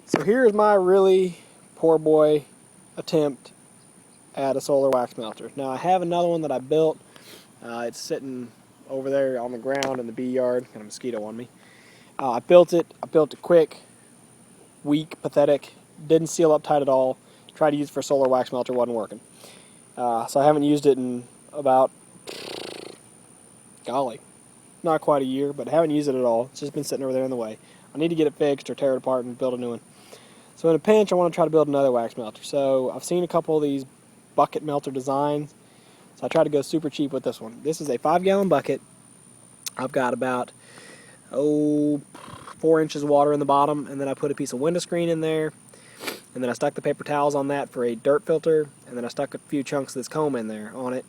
So here's my really poor boy attempt at a solar wax melter. Now I have another one that I built. It's sitting over there on the ground in the bee yard. Got a mosquito on me. I built it quick, weak, pathetic. Didn't seal up tight at all. Tried to use it for a solar wax melter, wasn't working. So I haven't used it in about, golly, not quite a year, but I haven't used it at all. It's just been sitting over there in the way. I need to get it fixed or tear it apart and build a new one. So in a pinch, I want to try to build another wax melter. So I've seen a couple of these bucket melter designs. So I tried to go super cheap with this one. This is a 5-gallon bucket. I've got about 4 inches of water in the bottom, and then I put a piece of window screen in there, and then I stuck the paper towels on that for a dirt filter, and then I stuck a few chunks of this comb in there on it,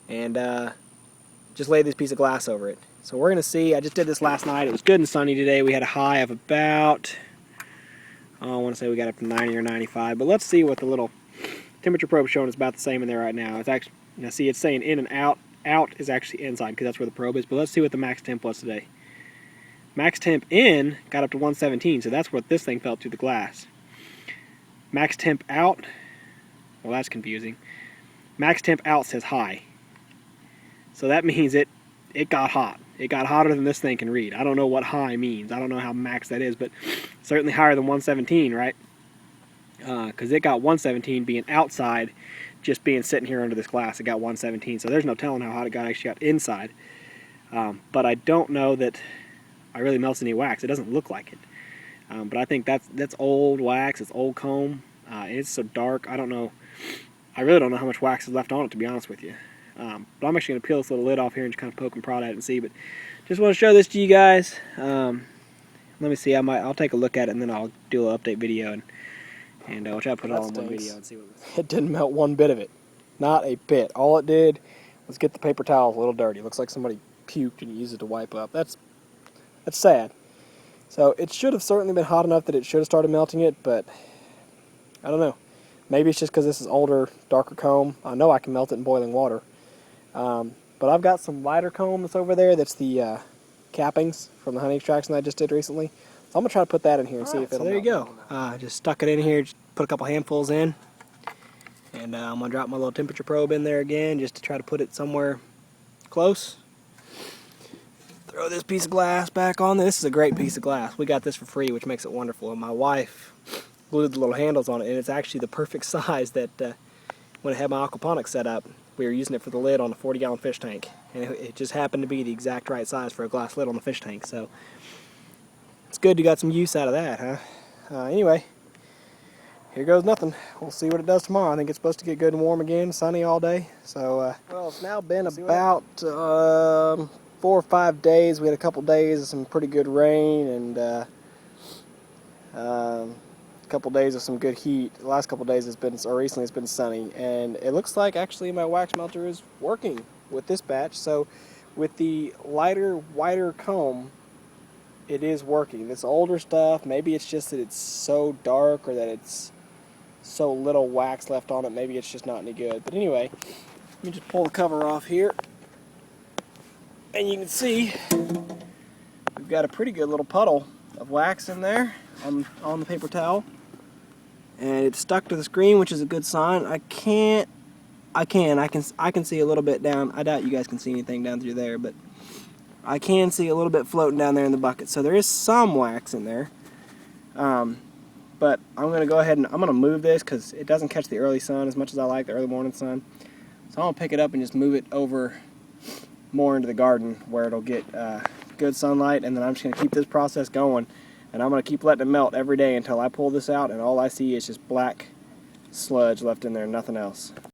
and just laid this piece of glass over it. So we're going to see. I just did this last night. It was good and sunny today. We had a high of about, I want to say we got up to 90 or 95, but let's see what the little temperature probe is showing. It's about the same in there right now. It's actually, see, it's saying in and out. Out is actually inside because that's where the probe is, but let's see what the max temp was today. Max temp in got up to 117, so that's what this thing felt through the glass. Max temp out, well, that's confusing. Max temp out says high. So that means it got hot. It got hotter than this thing can read. I don't know what high means. I don't know how max that is, but certainly higher than 117, right? Because it got 117 being outside, just being sitting here under this glass. It got 117, so there's no telling how hot it actually got inside. But I don't know that I really melted any wax. It doesn't look like it. But I think that's old wax. It's old comb. It's so dark. I don't know. I really don't know how much wax is left on it, to be honest with you. But I'm actually going to peel this little lid off here and just kind of poke and prod at it and see. But just want to show this to you guys. Let me see. I'll take a look at it and then I'll do an update video and I'll try to put it all in one video and see what it didn't melt one bit of it. Not a bit. All it did was get the paper towels a little dirty. It looks like somebody puked and used it to wipe up. That's sad. So it should have certainly been hot enough that it should have started melting it, but I don't know. Maybe it's just because this is older, darker comb. I know I can melt it in boiling water. But I've got some lighter comb that's over there. That's the cappings from the honey extraction that I just did recently. So I'm going to try to put that in here and see if it'll melt. So there you go. Just stuck it in here, just put a couple handfuls in. And I'm going to drop my little temperature probe in there again just to try to put it somewhere close. Throw this piece of glass back on. This is a great piece of glass. We got this for free, which makes it wonderful. And my wife glued the little handles on it, and it's actually the perfect size that when I had my aquaponics set up, we were using it for the lid on a 40-gallon fish tank. And it just happened to be the exact right size for a glass lid on the fish tank. So it's good you got some use out of that, huh? Anyway, here goes nothing. We'll see what it does tomorrow. I think it's supposed to get good and warm again, sunny all day. So, well, it's now been about 4 or 5 days. We had a couple days of some pretty good rain and a couple days of some good heat. The last couple days recently it's been sunny, and it looks like actually my wax melter is working with this batch. So with the lighter, whiter comb, it is working. This older stuff, maybe it's just that it's so dark or that it's so little wax left on it. Maybe it's just not any good. But anyway, let me just pull the cover off here. And you can see we've got a pretty good little puddle of wax in there on the paper towel. And it's stuck to the screen, which is a good sign. I can see a little bit down. I doubt you guys can see anything down through there, but I can see a little bit floating down there in the bucket. So there is some wax in there. But I'm going to go ahead and I'm going to move this because it doesn't catch the early sun as much as I like the early morning sun. So I'm going to pick it up and just move it over more into the garden where it'll get good sunlight, and then I'm just going to keep this process going, and I'm going to keep letting it melt every day until I pull this out and all I see is just black sludge left in there, nothing else.